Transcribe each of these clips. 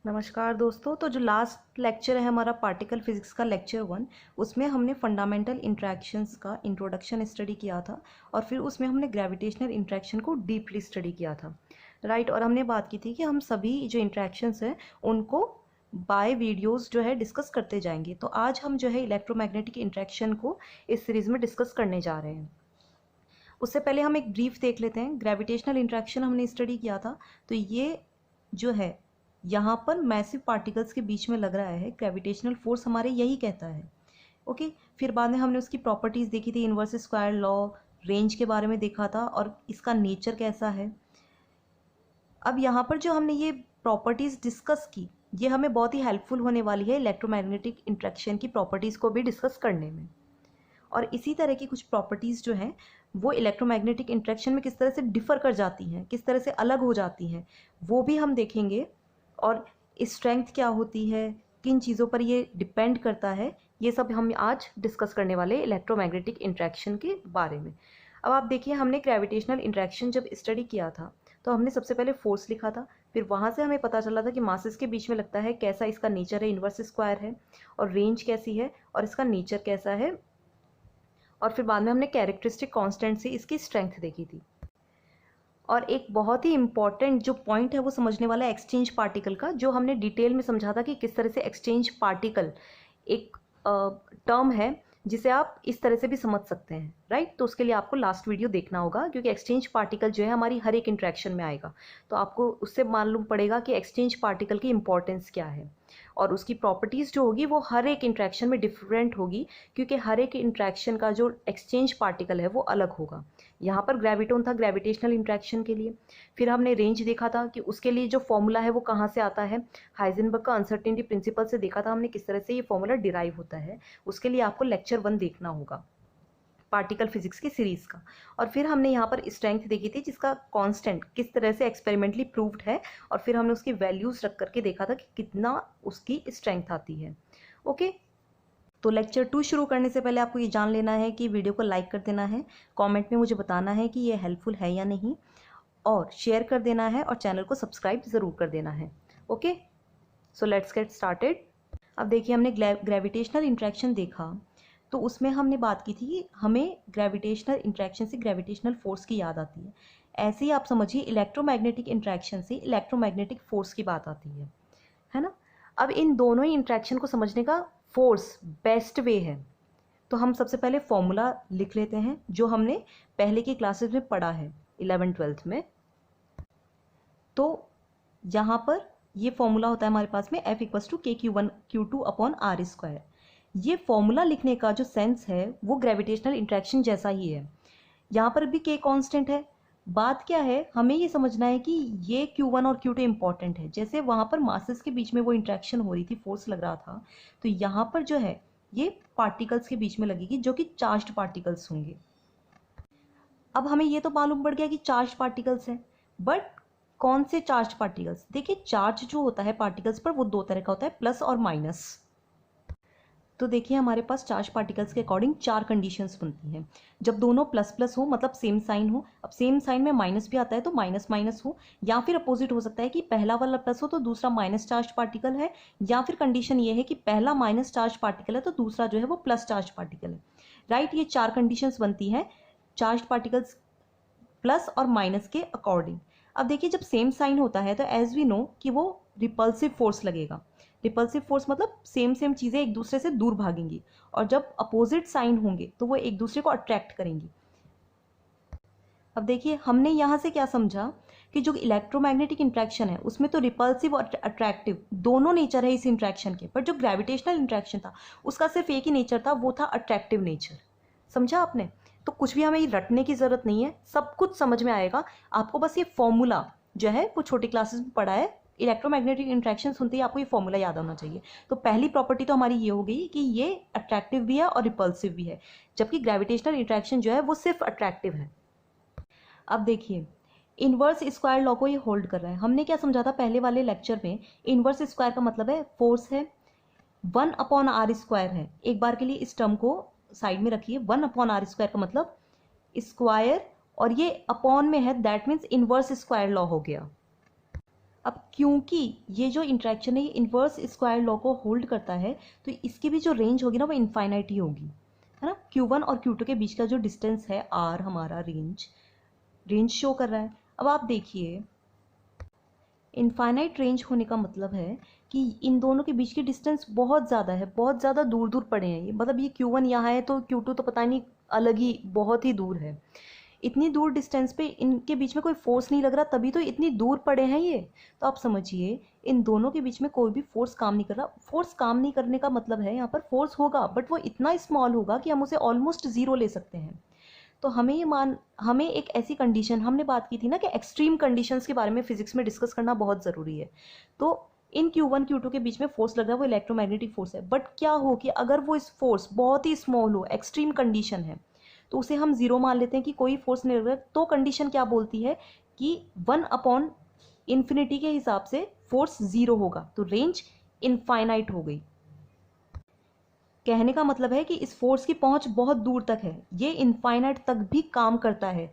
नमस्कार दोस्तों। तो जो लास्ट लेक्चर है हमारा पार्टिकल फिजिक्स का लेक्चर 1, उसमें हमने फंडामेंटल इंट्रैक्शंस का इंट्रोडक्शन स्टडी किया था और फिर उसमें हमने ग्रेविटेशनल इंट्रैक्शन को डीपली स्टडी किया था, राइट। और हमने बात की थी कि हम सभी जो इंट्रैक्शंस हैं उनको बाय वीडियोस जो है डिस्कस करते जाएंगे। तो आज हम जो है इलेक्ट्रोमैग्नेटिक इंट्रैक्शन को इस सीरीज़ में डिस्कस करने जा रहे हैं। उससे पहले हम एक ब्रीफ देख लेते हैं। ग्रेविटेशनल इंट्रैक्शन हमने स्टडी किया था, तो ये जो है यहाँ पर मैसिव पार्टिकल्स के बीच में लग रहा है, ग्रेविटेशनल फोर्स हमारे यही कहता है। ओके, फिर बाद में हमने उसकी प्रॉपर्टीज़ देखी थी, इन्वर्स स्क्वायर लॉ, रेंज के बारे में देखा था और इसका नेचर कैसा है। अब यहाँ पर जो हमने ये प्रॉपर्टीज़ डिस्कस की, ये हमें बहुत ही हेल्पफुल होने वाली है इलेक्ट्रोमैग्नेटिक इंट्रैक्शन की प्रॉपर्टीज़ को भी डिस्कस करने में। और इसी तरह की कुछ प्रॉपर्टीज़ जो हैं वो इलेक्ट्रोमैग्नेटिक इंट्रैक्शन में किस तरह से डिफ़र कर जाती हैं, किस तरह से अलग हो जाती हैं, वो भी हम देखेंगे। और स्ट्रेंथ क्या होती है, किन चीज़ों पर ये डिपेंड करता है, ये सब हम आज डिस्कस करने वाले इलेक्ट्रोमैग्नेटिक इंट्रैक्शन के बारे में। अब आप देखिए, हमने ग्रेविटेशनल इंट्रैक्शन जब स्टडी किया था तो हमने सबसे पहले फोर्स लिखा था, फिर वहाँ से हमें पता चला था कि मासेस के बीच में लगता है, कैसा इसका नेचर है, इन्वर्स स्क्वायर है, और रेंज कैसी है और इसका नेचर कैसा है। और फिर बाद में हमने कैरेक्टरिस्टिक कांस्टेंट से इसकी स्ट्रेंथ देखी थी। और एक बहुत ही इंपॉर्टेंट जो पॉइंट है वो समझने वाला है एक्सचेंज पार्टिकल का, जो हमने डिटेल में समझा था कि किस तरह से एक्सचेंज पार्टिकल एक टर्म है जिसे आप इस तरह से भी समझ सकते हैं, राइट। तो उसके लिए आपको लास्ट वीडियो देखना होगा, क्योंकि एक्सचेंज पार्टिकल जो है हमारी हर एक इंट्रैक्शन में आएगा, तो आपको उससे मालूम पड़ेगा कि एक्सचेंज पार्टिकल की इंपॉर्टेंस क्या है और उसकी प्रॉपर्टीज़ जो होगी वो हर एक इंट्रैक्शन में डिफरेंट होगी, क्योंकि हर एक इंट्रैक्शन का जो एक्सचेंज पार्टिकल है वो अलग होगा। यहाँ पर ग्रेविटोन था ग्रेविटेशनल इंट्रैक्शन के लिए। फिर हमने रेंज देखा था कि उसके लिए जो फॉर्मूला है वो कहाँ से आता है, हाइजेनबर्ग का अनसर्टेनिटी प्रिंसिपल से देखा था हमने किस तरह से ये फॉर्मूला डिराइव होता है। उसके लिए आपको लेक्चर 1 देखना होगा पार्टिकल फिजिक्स की सीरीज़ का। और फिर हमने यहाँ पर स्ट्रेंथ देखी थी, जिसका कांस्टेंट किस तरह से एक्सपेरिमेंटली प्रूव्ड है, और फिर हमने उसकी वैल्यूज़ रख करके देखा था कि कितना उसकी स्ट्रेंथ आती है। ओके, तो लेक्चर 2 शुरू करने से पहले आपको ये जान लेना है कि वीडियो को लाइक कर देना है, कमेंट में मुझे बताना है कि ये हेल्पफुल है या नहीं, और शेयर कर देना है और चैनल को सब्सक्राइब ज़रूर कर देना है। Okay, so let's get started. अब देखिए, हमने ग्रेविटेशनल इंट्रैक्शन देखा, तो उसमें हमने बात की थी कि हमें ग्रेविटेशनल इंट्रैक्शन से ग्रेविटेशनल फोर्स की याद आती है। ऐसे ही आप समझिए, इलेक्ट्रोमैग्नेटिक इंट्रैक्शन से इलेक्ट्रोमैग्नेटिक फोर्स की बात आती है ना। अब इन दोनों ही इंट्रैक्शन को समझने का फोर्स बेस्ट वे है, तो हम सबसे पहले फॉर्मूला लिख लेते हैं जो हमने पहले की क्लासेस में पढ़ा है 11th-12th में। तो यहाँ पर ये फॉर्मूला होता है हमारे पास में F=KQ1Q2/r²। ये फॉर्मूला लिखने का जो सेंस है वो ग्रेविटेशनल इंट्रैक्शन जैसा ही है। यहाँ पर भी K कांस्टेंट है। बात क्या है, हमें ये समझना है कि ये Q1 और Q2 इंपॉर्टेंट है। जैसे वहाँ पर मासेस के बीच में वो इंट्रैक्शन हो रही थी, फोर्स लग रहा था, तो यहाँ पर जो है ये पार्टिकल्स के बीच में लगेगी, जो कि चार्ज्ड पार्टिकल्स होंगे। अब हमें ये तो मालूम पड़ गया कि चार्ज पार्टिकल्स हैं, बट कौन से चार्ज पार्टिकल्स? देखिए, चार्ज जो होता है पार्टिकल्स पर वो दो तरह का होता है, प्लस और माइनस। तो देखिए, हमारे पास चार्ज पार्टिकल्स के अकॉर्डिंग 4 कंडीशंस बनती हैं। जब दोनों प्लस प्लस हो, मतलब सेम साइन हो। अब सेम साइन में माइनस भी आता है तो माइनस माइनस हो, या फिर अपोजिट हो सकता है कि पहला वाला प्लस हो तो दूसरा माइनस चार्ज पार्टिकल है, या फिर कंडीशन ये है कि पहला माइनस चार्ज पार्टिकल है तो दूसरा जो है वो प्लस चार्ज पार्टिकल है, राइट। ये 4 कंडीशंस बनती हैं चार्ज पार्टिकल्स प्लस और माइनस के अकॉर्डिंग। अब देखिए, जब सेम साइन होता है तो एज वी नो कि वो रिपल्सिव फोर्स लगेगा। रिपल्सिव फोर्स मतलब सेम सेम चीज़ें एक दूसरे से दूर भागेंगी, और जब अपोजिट साइन होंगे तो वो एक दूसरे को अट्रैक्ट करेंगी। अब देखिए, हमने यहाँ से क्या समझा कि जो इलेक्ट्रोमैग्नेटिक इंट्रैक्शन है उसमें तो रिपल्सिव और अट्रैक्टिव दोनों नेचर है इस इंट्रैक्शन के, पर जो ग्रेविटेशनल इंट्रैक्शन था उसका सिर्फ एक ही नेचर था, वो था अट्रैक्टिव नेचर। समझा आपने? तो कुछ भी हमें रटने की ज़रूरत नहीं है, सब कुछ समझ में आएगा आपको। बस ये फॉर्मूला जो है वो छोटी क्लासेस में पढ़ा है, इलेक्ट्रोमैग्नेटिक इंट्रैक्शन सुनते ही आपको ये फॉर्मूला याद होना चाहिए। तो पहली प्रॉपर्टी तो हमारी ये हो गई कि ये अट्रैक्टिव भी है और रिपल्सिव भी है, जबकि ग्रेविटेशनल इंट्रैक्शन जो है वो सिर्फ अट्रैक्टिव है। अब देखिए, इन्वर्स स्क्वायर लॉ को ये होल्ड कर रहा है। हमने क्या समझा था पहले वाले लेक्चर में? इन्वर्स स्क्वायर का मतलब है फोर्स है, 1/r² है। एक बार के लिए इस टर्म को साइड में रखिए। 1/r² का मतलब स्क्वायर, और ये अपॉन में है, that means inverse square law हो गया। अब क्योंकि ये जो इंट्रैक्शन है ये इन्वर्स स्क्वायर लॉ को होल्ड करता है, तो इसकी भी जो रेंज होगी ना वो इनफाइनाइट ही होगी, है ना। Q1 और Q2 के बीच का जो डिस्टेंस है R हमारा रेंज शो कर रहा है। अब आप देखिए इनफाइनाइट रेंज होने का मतलब है कि इन दोनों के बीच की डिस्टेंस बहुत ज़्यादा है, बहुत ज़्यादा दूर दूर पड़े हैं ये, मतलब ये Q1 यहाँ है तो Q2 तो पता नहीं अलग ही बहुत ही दूर है। इतनी दूर डिस्टेंस पे इनके बीच में कोई फोर्स नहीं लग रहा, तभी तो इतनी दूर पड़े हैं ये। तो आप समझिए इन दोनों के बीच में कोई भी फोर्स काम नहीं कर रहा। फोर्स काम नहीं करने का मतलब है यहाँ पर फोर्स होगा बट वो इतना स्मॉल होगा कि हम उसे ऑलमोस्ट ज़ीरो ले सकते हैं। तो हमें एक ऐसी कंडीशन, हमने बात की थी ना कि एक्सट्रीम कंडीशंस के बारे में फिजिक्स में डिस्कस करना बहुत ज़रूरी है। तो इन Q1 Q2 के बीच में फोर्स लग रहा है वो इलेक्ट्रोमैग्नेटिक फोर्स है, बट क्या हो कि अगर वो इस फोर्स बहुत ही स्मॉल हो, एक्सट्रीम कंडीशन है, तो उसे हम ज़ीरो मान लेते हैं कि कोई फोर्स नहीं लग रहा है। तो कंडीशन क्या बोलती है कि 1/∞ के हिसाब से फोर्स ज़ीरो होगा, तो रेंज इनफाइनाइट हो गई। कहने का मतलब है कि इस फोर्स की पहुंच बहुत दूर तक है, ये इनफाइनाइट तक भी काम करता है।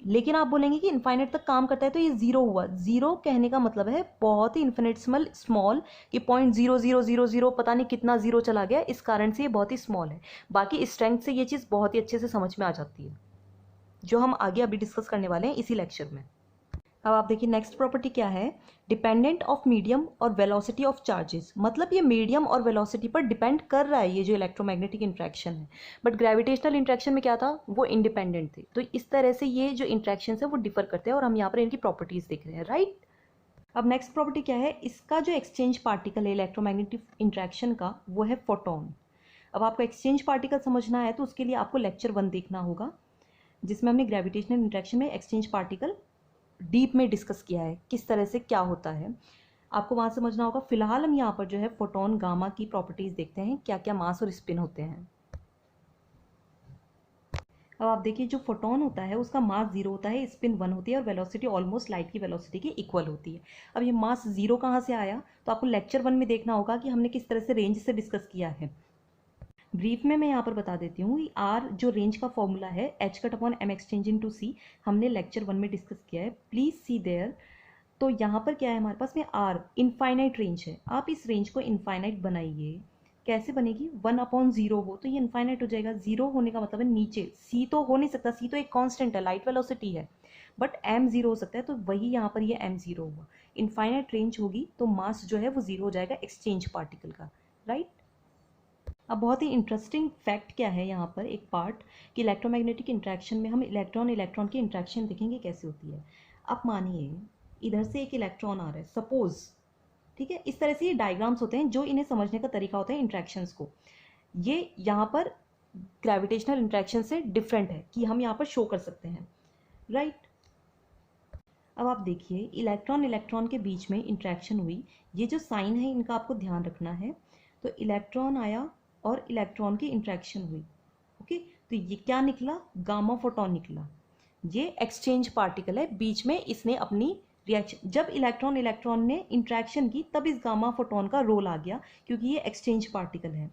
लेकिन आप बोलेंगे कि इनफाइनाइट तक काम करता है तो ये ज़ीरो हुआ। ज़ीरो कहने का मतलब है बहुत ही इन्फिनिटेसिमल स्मॉल, कि 0.0000 पता नहीं कितना ज़ीरो चला गया, इस कारण से ये बहुत ही स्मॉल है। बाकी स्ट्रेंथ से ये चीज़ बहुत ही अच्छे से समझ में आ जाती है, जो हम आगे अभी डिस्कस करने वाले हैं इसी लेक्चर में। अब आप देखिए नेक्स्ट प्रॉपर्टी क्या है, डिपेंडेंट ऑफ मीडियम और वेलोसिटी ऑफ चार्जेस। मतलब ये मीडियम और वेलोसिटी पर डिपेंड कर रहा है ये जो इलेक्ट्रोमैग्नेटिक इंट्रैक्शन है, बट ग्रेविटेशनल इंट्रैक्शन में क्या था, वो इंडिपेंडेंट थे। तो इस तरह से ये जो इंट्रैक्शन है वो डिफर करते हैं और हम यहाँ पर इनकी प्रॉपर्टीज देख रहे हैं, राइट। अब नेक्स्ट प्रॉपर्टी क्या है, इसका जो एक्सचेंज पार्टिकल है इलेक्ट्रोमैग्नेटिक इंट्रैक्शन का, वो है फोटोन। अब आपको एक्सचेंज पार्टिकल समझना है तो उसके लिए आपको लेक्चर 1 देखना होगा, जिसमें हमने ग्रेविटेशनल इंट्रैक्शन में एक्सचेंज पार्टिकल डीप में डिस्कस किया है, किस तरह से क्या होता है, आपको वहाँ समझना होगा। फिलहाल हम यहाँ पर जो है फोटोन गामा की प्रॉपर्टीज देखते हैं, क्या क्या मास और स्पिन होते हैं। अब आप देखिए जो फोटोन होता है उसका मास 0 होता है, स्पिन 1 होती है और वेलोसिटी ऑलमोस्ट लाइट की वेलोसिटी के इक्वल होती है। अब ये मास 0 कहाँ से आया, तो आपको लेक्चर 1 में देखना होगा कि हमने किस तरह से रेंज से डिस्कस किया है। ब्रीफ में मैं यहाँ पर बता देती हूँ, आर जो रेंज का फॉर्मूला है h/m एक्सचेंज इन टू सी, हमने लेक्चर 1 में डिस्कस किया है, प्लीज सी देयर। तो यहाँ पर क्या है हमारे पास में आर इनफाइनाइट रेंज है, आप इस रेंज को इनफाइनाइट बनाइए। कैसे बनेगी, 1/0 हो तो ये इनफाइनाइट हो जाएगा। 0 होने का मतलब है नीचे, सी तो हो नहीं सकता, सी तो एक कांस्टेंट है, लाइट वेलोसिटी है, बट m 0 हो सकता है, तो वही यहाँ पर ये m 0 हुआ। इनफाइनाइट रेंज होगी तो मास जो है वो 0 हो जाएगा एक्सचेंज पार्टिकल का, राइट। अब बहुत ही इंटरेस्टिंग फैक्ट क्या है यहाँ पर एक पार्ट, कि इलेक्ट्रोमैग्नेटिक इंट्रैक्शन में हम इलेक्ट्रॉन इलेक्ट्रॉन की इंट्रैक्शन देखेंगे कैसे होती है। अब मानिए इधर से एक इलेक्ट्रॉन आ रहा है सपोज, ठीक है, इस तरह से ये डायग्राम्स होते हैं जो इन्हें समझने का तरीका होता है इंट्रैक्शंस को। ये यहाँ पर ग्रेविटेशनल इंट्रैक्शन से डिफरेंट है कि हम यहाँ पर शो कर सकते हैं, राइट। अब आप देखिए इलेक्ट्रॉन इलेक्ट्रॉन के बीच में इंट्रैक्शन हुई, ये जो साइन है इनका आपको ध्यान रखना है। तो इलेक्ट्रॉन आया और इलेक्ट्रॉन की इंट्रैक्शन हुई, ओके, तो ये क्या निकला, गामा फोटोन निकला। ये एक्सचेंज पार्टिकल है, बीच में इसने अपनी रिएक्शन, जब इलेक्ट्रॉन इलेक्ट्रॉन ने इंट्रैक्शन की तब इस गामा फोटोन का रोल आ गया, क्योंकि ये एक्सचेंज पार्टिकल है।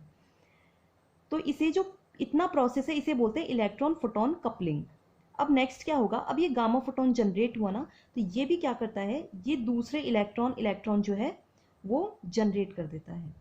तो इसे जो इतना प्रोसेस है इसे बोलते हैं इलेक्ट्रॉन फोटोन कपलिंग। अब नेक्स्ट क्या होगा, अब ये गामा फोटोन जनरेट हुआ ना, तो ये भी क्या करता है, ये दूसरे इलेक्ट्रॉन इलेक्ट्रॉन जो है वो जनरेट कर देता है,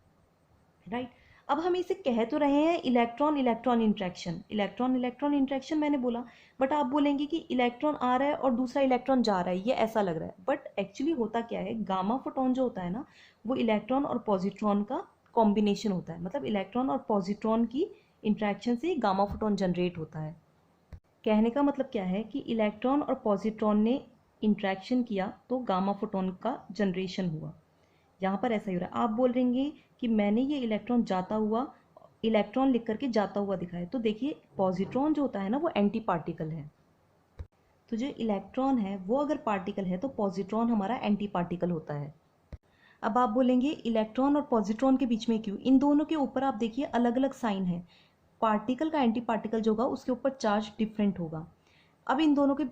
राइट। अब हम इसे कह तो रहे हैं इलेक्ट्रॉन इलेक्ट्रॉन इंट्रैक्शन मैंने बोला, बट आप बोलेंगे कि इलेक्ट्रॉन आ रहा है और दूसरा इलेक्ट्रॉन जा रहा है, ये ऐसा लग रहा है, बट एक्चुअली होता क्या है, गामा फोटोन जो होता है ना वो इलेक्ट्रॉन और पॉजिट्रॉन का कॉम्बिनेशन होता है, मतलब इलेक्ट्रॉन और पॉजिट्रॉन की इंट्रैक्शन से गामा फोटोन जनरेट होता है। कहने का मतलब क्या है कि इलेक्ट्रॉन और पॉजिट्रॉन ने इंट्रैक्शन किया तो गामा फोटोन का जनरेशन हुआ। यहाँ पर ऐसा ही हो रहा है, आप बोल रहेंगे कि मैंने ये इलेक्ट्रॉन जाता हुआ, इलेक्ट्रॉन लिख करके जाता हुआ दिखाया, तो देखिए पॉजिट्रॉन जो होता है ना वो एंटी पार्टिकल है, तो जो इलेक्ट्रॉन है वो अगर पार्टिकल है तो पॉजिट्रॉन हमारा एंटी पार्टिकल होता है। अब आप बोलेंगे इलेक्ट्रॉन और पॉजिट्रॉन के बीच में क्यों, इन दोनों के ऊपर आप देखिए अलग अलग साइन है, पार्टिकल का एंटी पार्टिकल जो होगा उसके ऊपर चार्ज डिफरेंट होगा। अब इन दोनों के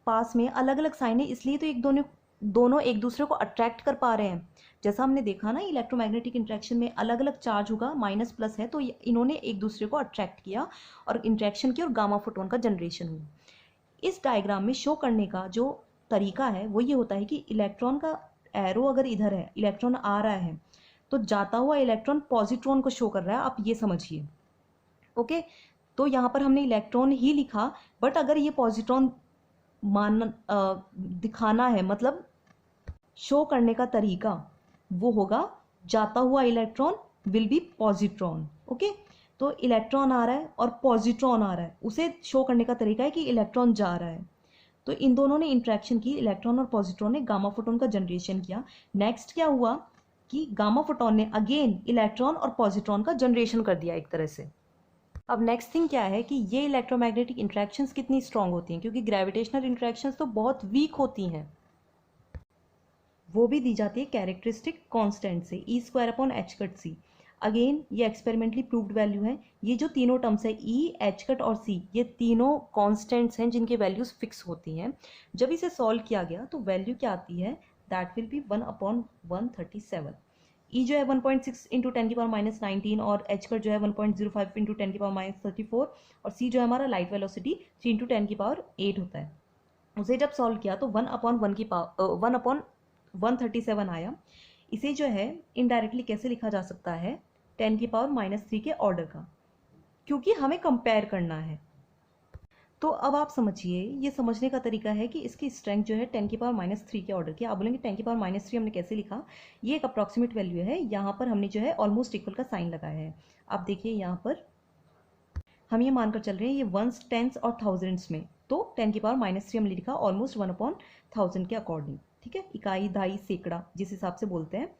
पास में अलग अलग साइन है, इसलिए तो दोनों एक दूसरे को अट्रैक्ट कर पा रहे हैं। जैसा हमने देखा ना इलेक्ट्रोमैग्नेटिक इंट्रैक्शन में अलग अलग चार्ज होगा, माइनस प्लस है, तो इन्होंने एक दूसरे को अट्रैक्ट किया और इंट्रैक्शन की और गामा फोटोन का जनरेशन हुआ। इस डायग्राम में शो करने का जो तरीका है वो ये होता है कि इलेक्ट्रॉन का एरो अगर इधर है, इलेक्ट्रॉन आ रहा है, तो जाता हुआ इलेक्ट्रॉन पॉजिट्रॉन को शो कर रहा है, आप ये समझिए। ओके, तो यहाँ पर हमने इलेक्ट्रॉन ही लिखा, बट अगर ये पॉजिट्रॉन दिखाना है, मतलब शो करने का तरीका वो होगा जाता हुआ electron will be positron. Okay, तो इलेक्ट्रॉन आ रहा है और पॉजिट्रॉन आ रहा है, उसे शो करने का तरीका है कि इलेक्ट्रॉन जा रहा है। तो इन दोनों ने इंट्रैक्शन की, इलेक्ट्रॉन और पॉजिट्रॉन ने गामा फोटोन का जनरेशन किया। नेक्स्ट क्या हुआ कि गामा फोटोन ने अगेन इलेक्ट्रॉन और पॉजिट्रॉन का जनरेशन कर दिया एक तरह से। अब नेक्स्ट थिंग क्या है कि ये इलेक्ट्रोमैग्नेटिक इंट्रैक्शंस कितनी स्ट्रांग होती हैं, क्योंकि ग्रेविटेशनल इंट्रैक्शंस तो बहुत वीक होती हैं। वो भी दी जाती है कैरेक्टरिस्टिक कांस्टेंट से, E²/h⁻c। अगेन ये एक्सपेरिमेंटली प्रूव्ड वैल्यू है। ये जो तीनों टर्म्स है E, h और c, ये तीनों कांस्टेंट्स हैं जिनकी वैल्यूज फिक्स होती हैं। जब इसे सॉल्व किया गया तो वैल्यू क्या आती है, दैट विल बी 1/137। E जो है 1.6 इंटू 10⁻⁻19 और h जो है 1.05 इंटू 10⁻⁻34 और c जो है हमारा लाइट वेलोसिटी 3 इंटू 10⁸ होता है। उसे जब सॉल्व किया तो 1/137 आया। इसे जो है इनडायरेक्टली कैसे लिखा जा सकता है, 10⁻³ के ऑर्डर का, क्योंकि हमें कंपेयर करना है। तो अब आप समझिए, ये समझने का तरीका है कि इसकी स्ट्रेंथ जो है 10⁻³ के ऑर्डर की। आप बोलेंगे 10⁻³ हमने कैसे लिखा, ये एक अप्रॉक्सीमेट वैल्यू है, यहाँ पर हमने जो है ऑलमोस्ट इक्वल का साइन लगाया है। आप देखिए यहाँ पर हम ये मानकर चल रहे हैं ये वंस, टेंस और थाउजेंड्स में, तो 10⁻³ हमने लिखा ऑलमोस्ट 1/1000 के अकॉर्डिंग। ठीक है, इकाई, दहाई, सैकड़ा जिस हिसाब से बोलते हैं,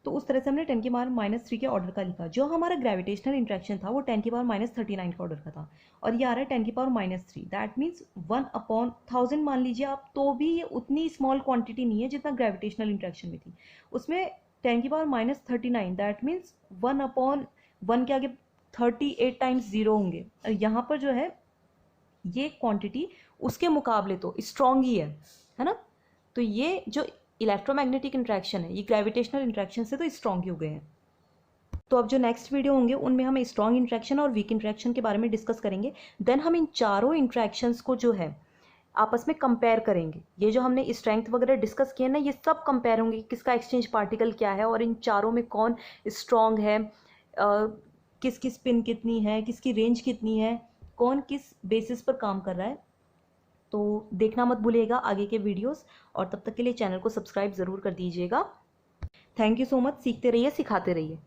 तो उस तरह से हमने 10⁻³ के ऑर्डर का लिखा। जो हमारा ग्रेविटेशनल इंट्रैक्शन था वो 10⁻39 के ऑर्डर का था, और ये आ रहा है 10⁻3। दैट मीन्स 1/1000 मान लीजिए आप, तो भी ये उतनी स्मॉल क्वांटिटी नहीं है जितना ग्रेविटेशनल इंट्रैक्शन में थी। उसमें 10⁻39 दैट मीन्स 1/1 के आगे 38 टाइम्स जीरो होंगे। यहाँ पर जो है ये क्वांटिटी उसके मुकाबले तो स्ट्रॉन्ग ही है ना। तो ये जो इलेक्ट्रोमैग्नेटिक इंट्रैक्शन है ये ग्रेविटेशनल इंट्रैक्शन से तो स्ट्रॉन्ग ही हो गए हैं। तो अब जो नेक्स्ट वीडियो होंगे उनमें हम स्ट्रॉन्ग इंट्रैक्शन और वीक इंट्रैक्शन के बारे में डिस्कस करेंगे। देन हम इन चारों इंट्रैक्शंस को जो है आपस में कंपेयर करेंगे। ये जो हमने स्ट्रेंथ वगैरह डिस्कस किए ना, ये सब कंपेयर होंगे, किसका एक्सचेंज पार्टिकल क्या है और इन चारों में कौन स्ट्रॉन्ग है, किसकी स्पिन कितनी है, किसकी रेंज कितनी है, कौन किस बेसिस पर काम कर रहा है। तो देखना मत भूलिएगा आगे के वीडियोस, और तब तक के लिए चैनल को सब्सक्राइब ज़रूर कर दीजिएगा। Thank you so much. सीखते रहिए, सिखाते रहिए।